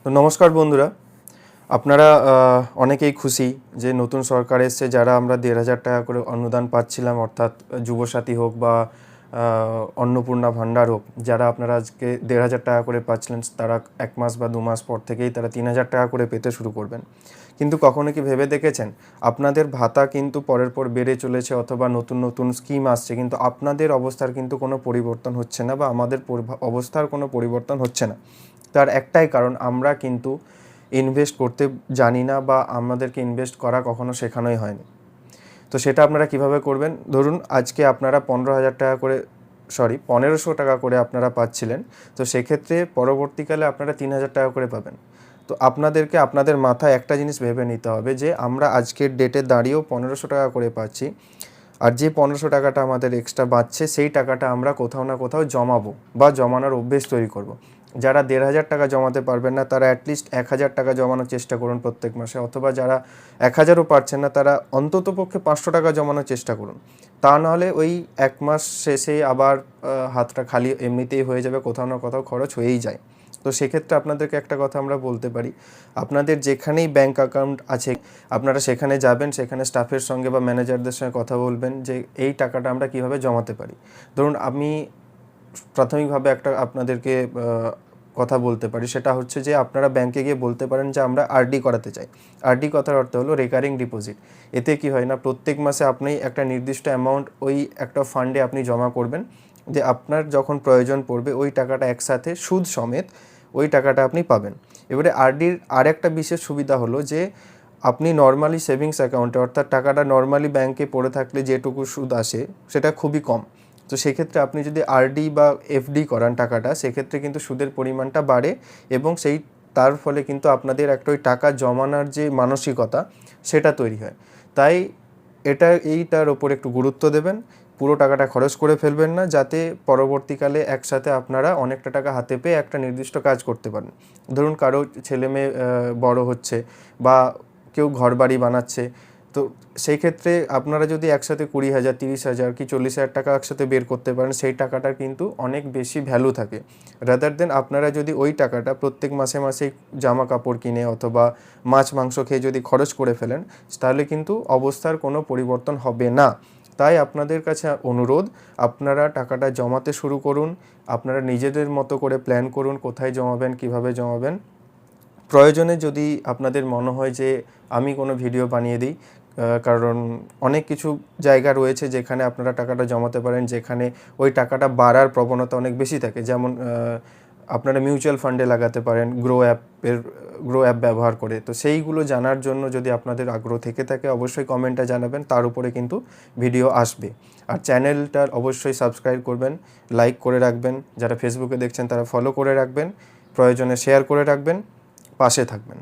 তো নমস্কার বন্ধুরা, আপনারা অনেকেই খুশি যে নতুন সরকার এসছে, যারা আমরা ১,৫০০ টাকা করে অনুদান পাচ্ছিলাম, অর্থাৎ যুবসাথী হোক বা অন্নপূর্ণা ভাণ্ডার হোক, যারা আপনারা আজকে ১,৫০০ টাকা করে পাচ্ছিলেন, তারা ১ মাস বা ২ মাস পর থেকেই তারা ৩,০০০ টাকা করে পেতে শুরু করবেন। কিন্তু কখনো কি ভেবে দেখেছেন আপনাদের ভাতা কিন্তু পরের পর বেড়ে চলেছে, অথবা নতুন নতুন স্কিম আসছে, কিন্তু আপনাদের অবস্থার কিন্তু কোনো পরিবর্তন হচ্ছে না, বা আমাদের অবস্থার কোনো পরিবর্তন হচ্ছে না। তার একটাই কারণ, আমরা কিন্তু ইনভেস্ট করতে জানি না, বা আমাদেরকে ইনভেস্ট করা কখনো শেখানোই হয়নি। তো সেটা আপনারা কিভাবে করবেন? ধরুন আজকে আপনারা ১৫০০ টাকা করে আপনারা পাচ্ছিলেন, তো সেক্ষেত্রে পরবর্তীকালে আপনারা ৩,০০০ টাকা করে পাবেন। তো আপনাদেরকে আপনাদের মাথায় একটা জিনিস ভেবে নিতে হবে যে আমরা আজকের ডেটে দাঁড়িয়েও ১৫০০ টাকা করে পাচ্ছি, আর যে ১৫০০ টাকাটা আমাদের এক্সট্রা বাঁচছে, সেই টাকাটা আমরা কোথাও না কোথাও জমাবো বা জমানোর অভ্যেস তৈরি করব। যারা ১,৫০০ টাকা জমাতে পারবেন না, তারা অ্যাটলিস্ট ১,০০০ টাকা জমানোর চেষ্টা করুন প্রত্যেক মাসে, অথবা যারা ১,০০০ও পারছেন না, তারা অন্ততপক্ষে ৫০০ টাকা জমানোর চেষ্টা করুন। তা নাহলে ওই ১ মাস শেষে আবার হাতটা খালি এমনিতেই হয়ে যাবে, কোথাও না কোথাও খরচ হয়েই যায়। তো সেক্ষেত্রে আপনাদেরকে একটা কথা আমরা বলতে পারি, আপনাদের যেখানেই ব্যাঙ্ক অ্যাকাউন্ট আছে আপনারা সেখানে যাবেন, সেখানে স্টাফের সঙ্গে বা ম্যানেজারদের সঙ্গে কথা বলবেন যে এই টাকাটা আমরা কীভাবে জমাতে পারি। ধরুন আমি প্রাথমিকভাবে একটা আপনাদেরকে কথা বলতে পারি, সেটা হচ্ছে যে আপনারা ব্যাংকে গিয়ে বলতে পারেন যে আমরা আরডি করাতে চাই। আরডি কথার অর্থ হলো রেকারিং ডিপোজিট। এতে কি হয় না, প্রত্যেক মাসে আপনি একটা নির্দিষ্ট অ্যামাউন্ট ওই একটা ফান্ডে আপনি জমা করবেন, যে আপনার যখন প্রয়োজন পড়বে ওই টাকাটা একসাথে সুদ সমেত ওই টাকাটা আপনি পাবেন। এবারে আরডির আরেকটা বিশেষ সুবিধা হলো যে আপনি নর্মালি সেভিংস অ্যাকাউন্টে, অর্থাৎ টাকাটা নর্মালি ব্যাংকে পড়ে থাকলে যেটুকু সুদ আসে সেটা খুবই কম। তো সেক্ষেত্রে আপনি যদি আরডি বা এফডি করান টাকাটা, সেক্ষেত্রে কিন্তু সুদের পরিমাণটা বাড়ে, এবং তার ফলে কিন্তু আপনাদের একটা ওই টাকা জমানোর যে মানসিকতা সেটা তৈরি হয়। তাই এইটার ওপর একটু গুরুত্ব দেবেন, পুরো টাকাটা খরচ করে ফেলবেন না, যাতে পরবর্তীকালে একসাথে আপনারা অনেকটা টাকা হাতে পেয়ে একটা নির্দিষ্ট কাজ করতে পারেন। ধরুন কারো ছেলে মেয়ে বড় হচ্ছে, বা কেউ ঘরবাড়ি বানাচ্ছে, তো সেই ক্ষেত্রে আপনারা যদি একসাথে ২০,০০০, ৩০,০০০ কি ৪০,০০০ টাকা একসাথে বের করতে পারেন, সেই টাকাটার কিন্তু অনেক বেশি ভ্যালু থাকে, রাদার দেন আপনারা যদি ওই টাকাটা প্রত্যেক মাসে মাসে জামা কাপড় কিনে অথবা মাছ মাংস খেয়ে যদি খরচ করে ফেলেন, তাহলে কিন্তু অবস্থার কোনো পরিবর্তন হবে না। তাই আপনাদের কাছে অনুরোধ, আপনারা টাকাটা জমাতে শুরু করুন, আপনারা নিজেদের মতো করে প্ল্যান করুন কোথায় জমাবেন, কিভাবে জমাবেন। প্রয়োজনে যদি আপনাদের মনে হয় যে আমি কোনো ভিডিও বানিয়ে দিই, কারণ অনেক কিছু জায়গা রয়েছে যেখানে আপনারা টাকাটা জমাতে পারেন, যেখানে ওই টাকাটা বাড়ার প্রবণতা অনেক বেশি থাকে। যেমন আপনারা মিউচুয়াল ফান্ডে লাগাতে পারেন গ্রো অ্যাপ ব্যবহার করে। তো সেইগুলো জানার জন্য যদি আপনাদের আগ্রহ থেকে থাকে, অবশ্যই কমেন্টে জানাবেন, তার উপরে কিন্তু ভিডিও আসবে। আর চ্যানেলটার অবশ্যই সাবস্ক্রাইব করবেন, লাইক করে রাখবেন, যারা ফেসবুকে দেখছেন তারা ফলো করে রাখবেন, প্রয়োজনে শেয়ার করে রাখবেন, পাশে থাকবেন।